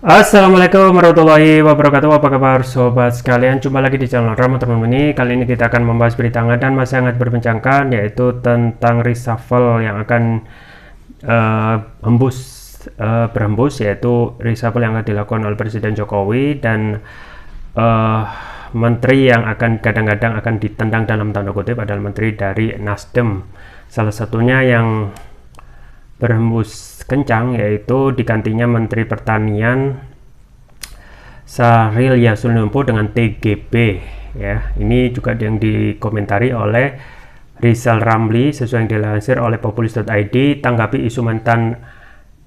Assalamualaikum warahmatullahi wabarakatuh. Apa kabar sobat sekalian? Jumpa lagi di channel Rama teman ini. Kali ini kita akan membahas berita hangat dan masih hangat berbincangkan, yaitu tentang reshuffle yang akan berhembus, yaitu reshuffle yang akan dilakukan oleh Presiden Jokowi dan menteri yang akan kadang-kadang akan ditendang dalam tanda kutip adalah menteri dari Nasdem. Salah satunya yang berhembus kencang yaitu digantinya Menteri Pertanian Syahril Yassin Limpo dengan TGB ya. Ini juga yang dikomentari oleh Rizal Ramli sesuai yang dilansir oleh populis.id. Tanggapi isu mantan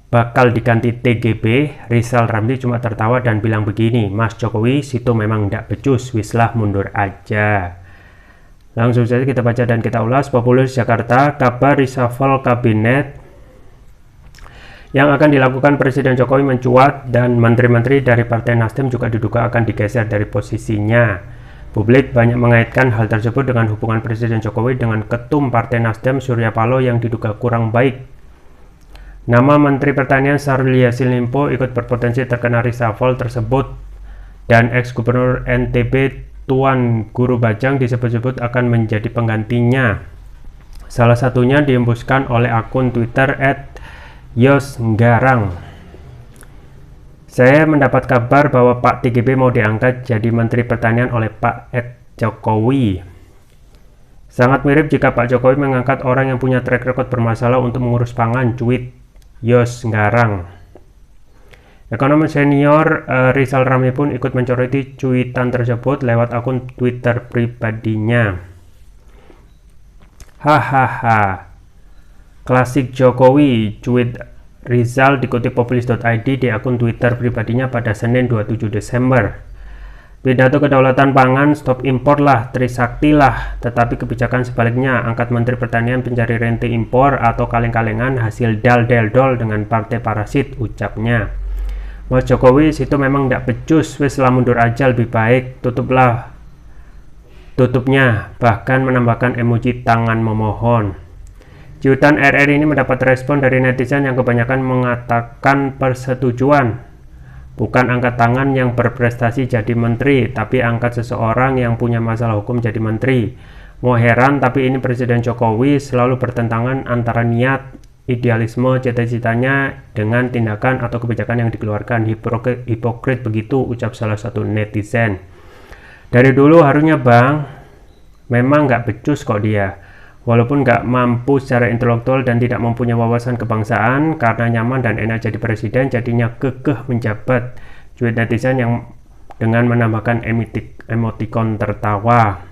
bakal diganti TGB, Rizal Ramli cuma tertawa dan bilang begini, Mas Jokowi situ memang ndak becus, wislah mundur aja. Langsung saja kita baca dan kita ulas. Populis Jakarta, kabar reshuffle kabinet yang akan dilakukan Presiden Jokowi mencuat dan menteri-menteri dari Partai Nasdem juga diduga akan digeser dari posisinya. Publik banyak mengaitkan hal tersebut dengan hubungan Presiden Jokowi dengan Ketum Partai Nasdem Surya Paloh yang diduga kurang baik. Nama Menteri Pertanian Syahril Yassin Limpo ikut berpotensi terkena reshuffle tersebut dan ex-gubernur NTB Tuan Guru Bajang disebut-sebut akan menjadi penggantinya. Salah satunya dihembuskan oleh akun Twitter @yosnggarang. Saya mendapat kabar bahwa Pak TGB mau diangkat jadi Menteri Pertanian oleh Pak Jokowi. Sangat mirip jika Pak Jokowi mengangkat orang yang punya track record bermasalah untuk mengurus pangan, cuit Yosnggarang. Ekonom senior Rizal Ramli pun ikut mencoroti cuitan tersebut lewat akun Twitter pribadinya. Hahaha. Klasik Jokowi, cuit Rizal dikutip populis.id di akun Twitter pribadinya pada Senin 27 Desember. Pidato kedaulatan pangan, stop impor lah, Trisakti lah, tetapi kebijakan sebaliknya, angkat Menteri Pertanian pencari rente impor atau kaleng-kalengan hasil dal-del-dol dengan partai parasit, ucapnya. Mas Jokowi situ memang ndak becus, wis lah mundur aja lebih baik, tutupnya, bahkan menambahkan emoji tangan memohon. Cuitan RR ini mendapat respon dari netizen yang kebanyakan mengatakan persetujuan. Bukan angkat tangan yang berprestasi jadi menteri, tapi angkat seseorang yang punya masalah hukum jadi menteri. Mau heran, tapi ini Presiden Jokowi selalu bertentangan antara niat, idealisme, cita-citanya dengan tindakan atau kebijakan yang dikeluarkan. Hipokrit begitu, ucap salah satu netizen. Dari dulu harusnya bang, memang nggak becus kok dia. Walaupun nggak mampu secara intelektual dan tidak mempunyai wawasan kebangsaan, karena nyaman dan enak jadi presiden, jadinya kekeh menjabat. Cuit netizen yang dengan menambahkan emotikon tertawa.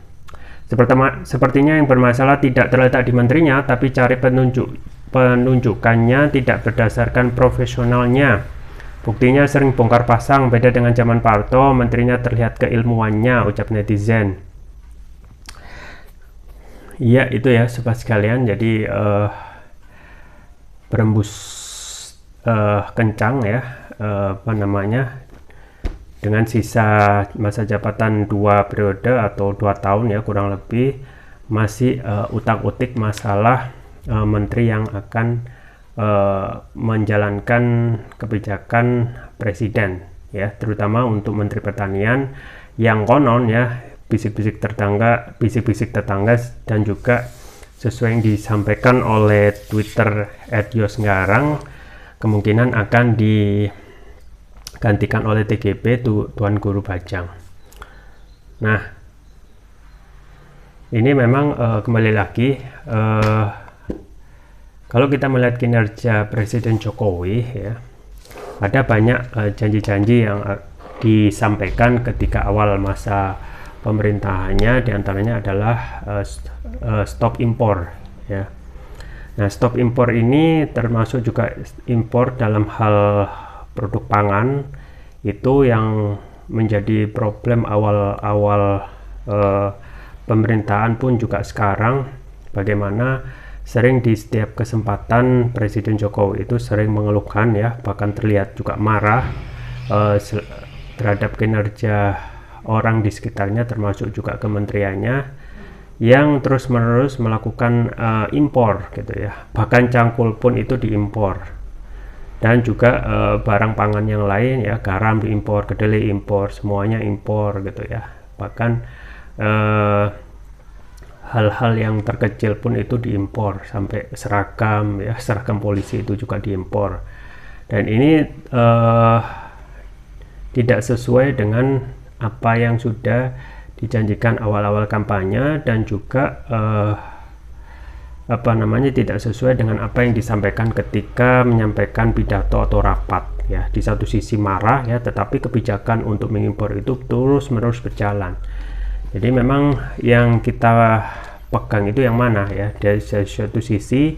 Sepertinya yang bermasalah tidak terletak di menterinya, tapi cari penunjukannya tidak berdasarkan profesionalnya. Buktinya sering bongkar pasang, beda dengan zaman Pak Harto, menterinya terlihat keilmuannya, ucap netizen. Iya itu ya sobat sekalian, jadi berembus kencang ya, dengan sisa masa jabatan 2 periode atau 2 tahun ya kurang lebih, masih utak-utik masalah menteri yang akan menjalankan kebijakan presiden ya, terutama untuk Menteri Pertanian yang konon ya bisik-bisik tetangga dan juga sesuai yang disampaikan oleh Twitter @yosnggarang kemungkinan akan digantikan oleh TGB Tuan Guru Bajang. Nah, ini memang kembali lagi kalau kita melihat kinerja Presiden Jokowi ya, ada banyak janji-janji yang disampaikan ketika awal masa pemerintahannya, diantaranya adalah stop impor ya. Nah, stop impor ini termasuk juga impor dalam hal produk pangan, itu yang menjadi problem awal-awal pemerintahan pun juga sekarang, bagaimana sering di setiap kesempatan Presiden Jokowi itu sering mengeluhkan ya, bahkan terlihat juga marah terhadap kinerja orang di sekitarnya, termasuk juga kementeriannya yang terus-menerus melakukan impor gitu ya, bahkan cangkul pun itu diimpor. dan juga barang pangan yang lain ya, garam diimpor, kedelai impor, semuanya impor gitu ya. Bahkan hal-hal yang terkecil pun itu diimpor, sampai seragam ya, seragam polisi itu juga diimpor. Dan ini tidak sesuai dengan apa yang sudah dijanjikan awal-awal kampanye, dan juga tidak sesuai dengan apa yang disampaikan ketika menyampaikan pidato atau rapat ya. Di satu sisi marah ya, tetapi kebijakan untuk mengimpor itu terus-menerus berjalan. Jadi memang yang kita pegang itu yang mana ya? Dari satu sisi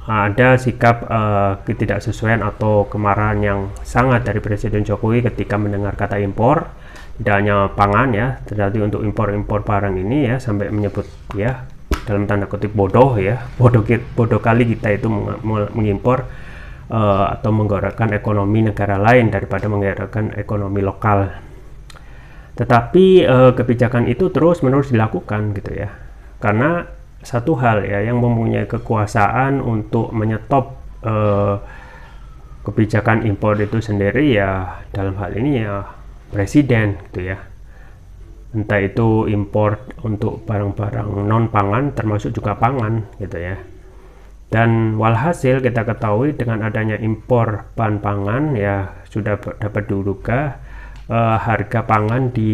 ada sikap ketidaksesuaian atau kemarahan yang sangat dari Presiden Jokowi ketika mendengar kata impor, tidak hanya pangan ya, tetapi untuk impor barang ini ya, sampai menyebut ya dalam tanda kutip bodoh ya, bodoh kali kita itu mengimpor atau menggerakkan ekonomi negara lain daripada menggerakkan ekonomi lokal. Tetapi kebijakan itu terus-menerus dilakukan gitu ya, karena satu hal ya, yang mempunyai kekuasaan untuk menyetop kebijakan impor itu sendiri ya, dalam hal ini ya presiden gitu ya. Entah itu impor untuk barang-barang non pangan termasuk juga pangan gitu ya. Dan walhasil kita ketahui dengan adanya impor bahan pangan ya, sudah dapat diduga harga pangan di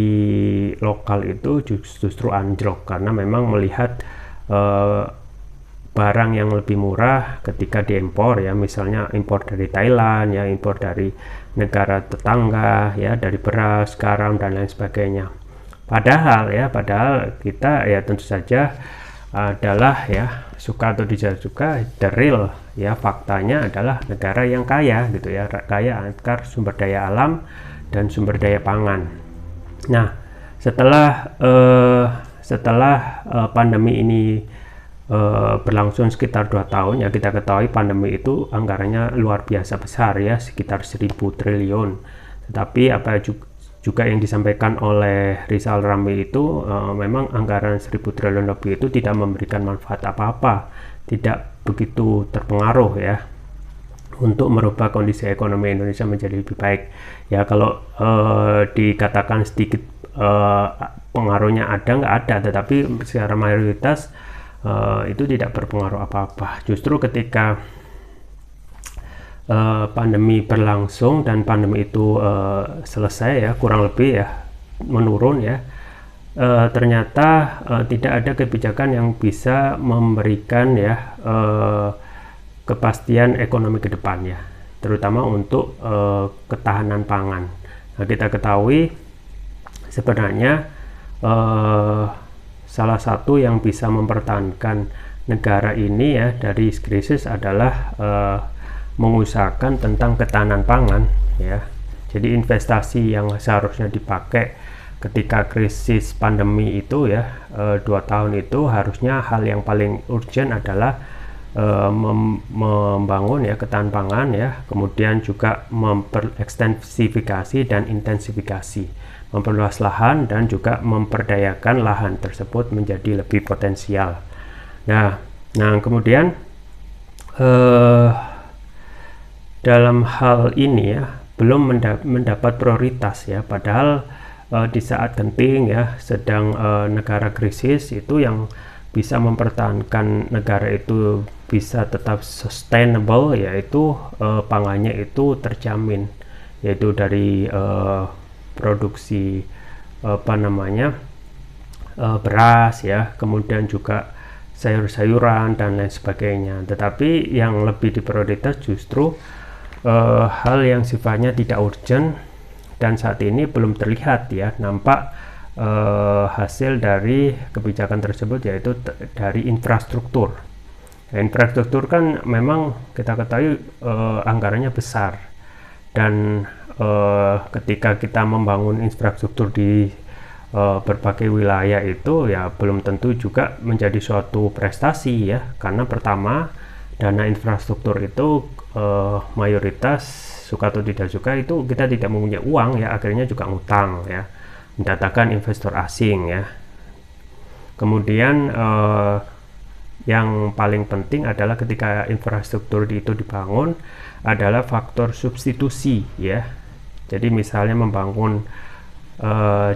lokal itu justru anjlok, karena memang melihat barang yang lebih murah ketika diimpor ya, misalnya impor dari Thailand ya, impor dari negara tetangga ya, dari beras, garam dan lain sebagainya. Padahal kita ya tentu saja adalah ya, suka atau tidak suka, the real ya, faktanya adalah negara yang kaya gitu ya, kaya akan sumber daya alam dan sumber daya pangan. Nah, setelah pandemi ini berlangsung sekitar 2 tahun ya, kita ketahui pandemi itu anggarannya luar biasa besar ya, sekitar 1.000 triliun. Tetapi apa juga yang disampaikan oleh Rizal Ramli itu memang anggaran 1.000 triliun lebih itu tidak memberikan manfaat apa-apa, tidak begitu terpengaruh ya untuk merubah kondisi ekonomi Indonesia menjadi lebih baik ya. Kalau dikatakan sedikit pengaruhnya ada, nggak ada, tetapi secara mayoritas itu tidak berpengaruh apa-apa. Justru ketika pandemi berlangsung dan pandemi itu selesai ya, kurang lebih ya, menurun ya, ternyata tidak ada kebijakan yang bisa memberikan ya kepastian ekonomi ke depan ya, terutama untuk ketahanan pangan. Nah, kita ketahui sebenarnya salah satu yang bisa mempertahankan negara ini ya dari krisis adalah mengusahakan tentang ketahanan pangan ya. Jadi investasi yang seharusnya dipakai ketika krisis pandemi itu ya, 2 tahun itu, harusnya hal yang paling urgent adalah membangun ya ketahanan pangan ya, kemudian juga memperekstensifikasi dan intensifikasi, memperluas lahan dan juga memperdayakan lahan tersebut menjadi lebih potensial. Nah kemudian dalam hal ini ya belum mendapat prioritas ya, padahal di saat genting ya, sedang negara krisis, itu yang bisa mempertahankan negara itu bisa tetap sustainable yaitu pangannya itu terjamin, yaitu dari produksi beras ya, kemudian juga sayur-sayuran dan lain sebagainya. Tetapi yang lebih diprioritas justru hal yang sifatnya tidak urgent, dan saat ini belum terlihat ya nampak hasil dari kebijakan tersebut, yaitu dari infrastruktur. Nah, infrastruktur kan memang kita ketahui anggarannya besar, dan ketika kita membangun infrastruktur di berbagai wilayah itu ya belum tentu juga menjadi suatu prestasi ya, karena pertama dana infrastruktur itu mayoritas suka atau tidak suka itu kita tidak mempunyai uang ya, akhirnya juga ngutang ya, mendatangkan investor asing ya. Kemudian yang paling penting adalah ketika infrastruktur itu dibangun adalah faktor substitusi ya. Jadi misalnya membangun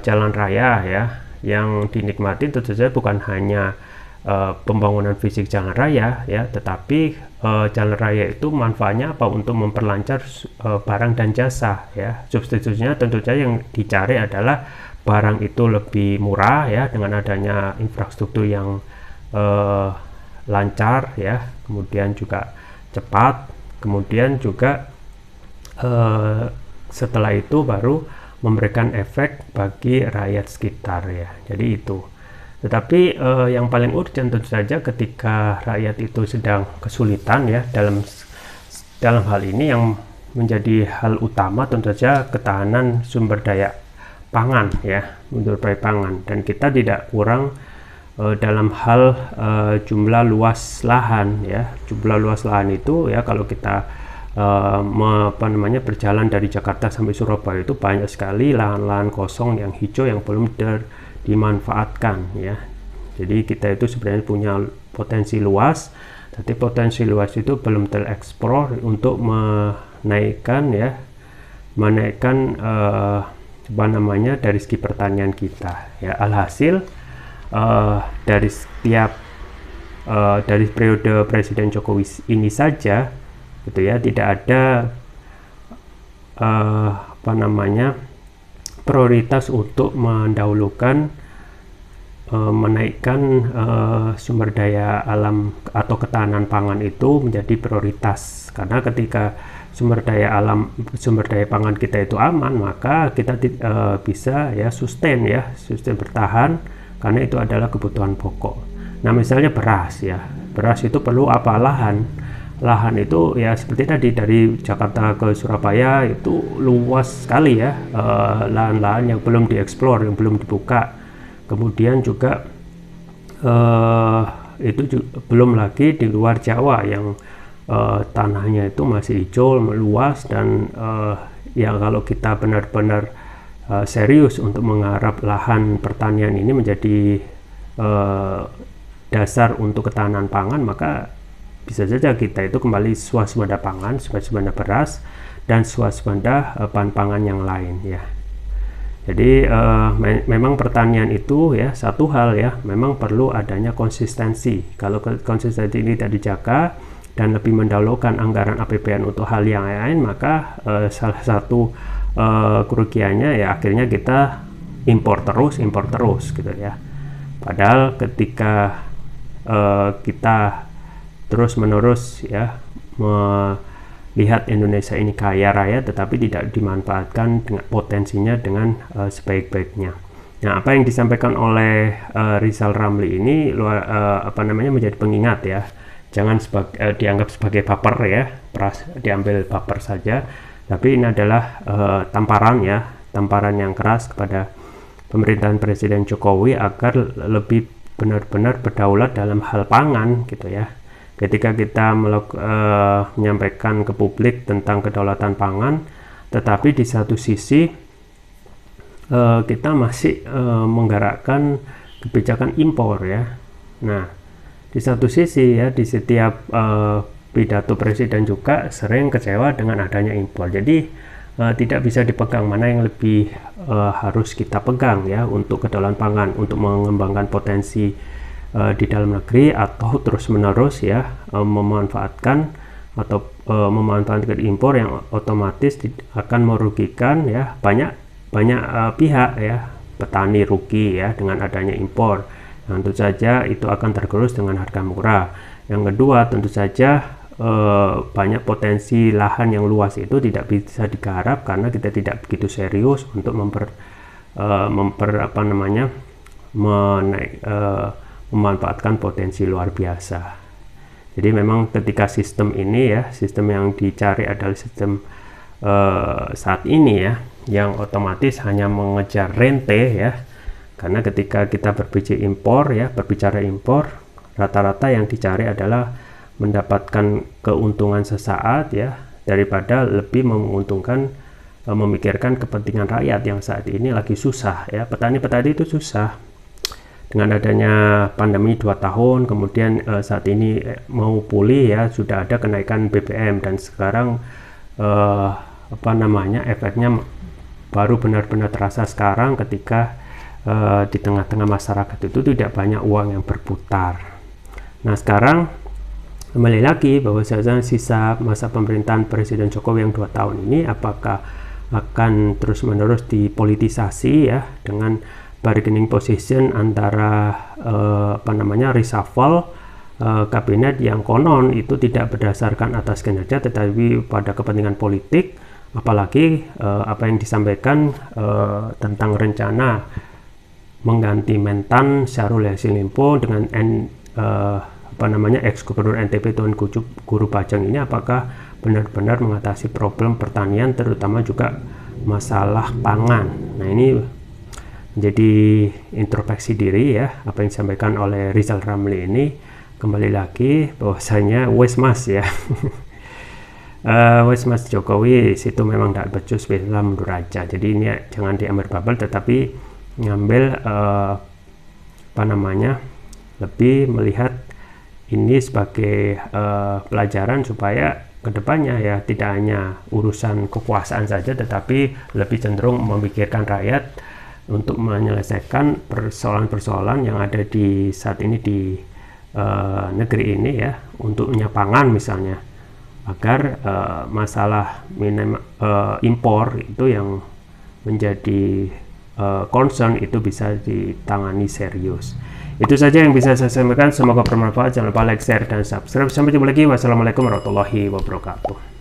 jalan raya ya yang dinikmati tentu saja bukan hanya pembangunan fisik jalan raya ya, tetapi jalan raya itu manfaatnya apa? Untuk memperlancar barang dan jasa ya. Substitusinya tentu saja yang dicari adalah barang itu lebih murah ya dengan adanya infrastruktur yang lancar ya, kemudian juga cepat, kemudian juga setelah itu baru memberikan efek bagi rakyat sekitar ya. Jadi itu. Tetapi yang paling urgent tentu saja ketika rakyat itu sedang kesulitan ya, dalam hal ini yang menjadi hal utama tentu saja ketahanan sumber daya pangan ya, sumber daya pangan, dan kita tidak kurang dalam hal jumlah luas lahan ya. Jumlah luas lahan itu ya, kalau kita berjalan dari Jakarta sampai Surabaya itu banyak sekali lahan-lahan kosong yang hijau yang belum dimanfaatkan ya. Jadi kita itu sebenarnya punya potensi luas, tapi potensi luas itu belum tereksplor untuk menaikkan dari segi pertanian kita ya. Alhasil dari periode Presiden Jokowi ini saja gitu ya, tidak ada prioritas untuk mendahulukan menaikkan sumber daya alam atau ketahanan pangan itu menjadi prioritas. Karena ketika sumber daya pangan kita itu aman, maka kita bisa ya sustain bertahan, karena itu adalah kebutuhan pokok. Nah misalnya beras ya, beras itu perlu apa? Lahan itu ya seperti tadi dari Jakarta ke Surabaya itu luas sekali ya, lahan-lahan yang belum dieksplor, yang belum dibuka. Kemudian juga belum lagi di luar Jawa yang tanahnya itu masih hijau, luas, dan ya kalau kita benar-benar serius untuk menggarap lahan pertanian ini menjadi dasar untuk ketahanan pangan, maka bisa saja kita itu kembali swasembada pangan, swasembada beras, dan swasembada bahan pangan yang lain ya. Jadi memang pertanian itu ya satu hal ya, memang perlu adanya konsistensi. Kalau konsistensi ini tidak dijaga dan lebih mendahulukan anggaran APBN untuk hal yang lain, maka salah satu kerugiannya ya akhirnya kita impor terus gitu ya. Padahal ketika kita terus-menerus ya melihat Indonesia ini kaya raya tetapi tidak dimanfaatkan dengan potensinya dengan sebaik-baiknya. Nah, apa yang disampaikan oleh Rizal Ramli ini menjadi pengingat ya. Jangan dianggap sebagai baper ya, diambil baper saja, tapi ini adalah tamparan yang keras kepada pemerintahan Presiden Jokowi agar lebih benar-benar berdaulat dalam hal pangan gitu ya. Ketika kita menyampaikan ke publik tentang kedaulatan pangan, tetapi di satu sisi kita masih menggerakkan kebijakan impor ya. Nah, di satu sisi ya, di setiap pidato presiden juga sering kecewa dengan adanya impor. Jadi tidak bisa dipegang mana yang lebih harus kita pegang ya untuk kedaulatan pangan, untuk mengembangkan potensi di dalam negeri, atau terus-menerus ya memanfaatkan impor yang otomatis akan merugikan ya banyak pihak ya. Petani rugi ya dengan adanya impor. Tentu saja itu akan tergerus dengan harga murah. Yang kedua, tentu saja banyak potensi lahan yang luas itu tidak bisa digarap karena kita tidak begitu serius untuk memanfaatkan potensi luar biasa. Jadi memang ketika sistem ini ya, sistem yang dicari adalah sistem saat ini ya, yang otomatis hanya mengejar rente ya. Karena ketika kita berbicara impor, rata-rata yang dicari adalah mendapatkan keuntungan sesaat ya, daripada lebih menguntungkan memikirkan kepentingan rakyat yang saat ini lagi susah ya. Petani-petani itu susah. dengan adanya pandemi 2 tahun, kemudian saat ini mau pulih ya, sudah ada kenaikan BBM, dan sekarang efeknya baru benar-benar terasa sekarang ketika di tengah-tengah masyarakat itu tidak banyak uang yang berputar. Nah, sekarang kembali lagi bahwa sisa masa pemerintahan Presiden Jokowi yang 2 tahun ini apakah akan terus-menerus dipolitisasi ya, dengan bargaining position antara reshuffle kabinet yang konon itu tidak berdasarkan atas kinerja tetapi pada kepentingan politik, apalagi apa yang disampaikan tentang rencana mengganti Mentan Syahrul Yassin Limpo dengan ex gubernur NTB Tuan Guru Bajang ini apakah benar-benar mengatasi problem pertanian, terutama juga masalah pangan. Nah, ini menjadi introspeksi diri ya, apa yang disampaikan oleh Rizal Ramli ini. Kembali lagi bahwasanya wes mas ya wes mas Jokowi situ memang tidak becus, bisa mundur aja. Jadi ini jangan diambil bubble, tetapi ngambil lebih melihat ini sebagai pelajaran supaya kedepannya ya tidak hanya urusan kekuasaan saja, tetapi lebih cenderung memikirkan rakyat untuk menyelesaikan persoalan-persoalan yang ada di saat ini di negeri ini ya, untuk pangan misalnya, agar masalah impor itu yang menjadi concern itu bisa ditangani serius. Itu saja yang bisa saya sampaikan, semoga bermanfaat. Jangan lupa like, share, dan subscribe. Sampai jumpa lagi. Wassalamualaikum warahmatullahi wabarakatuh.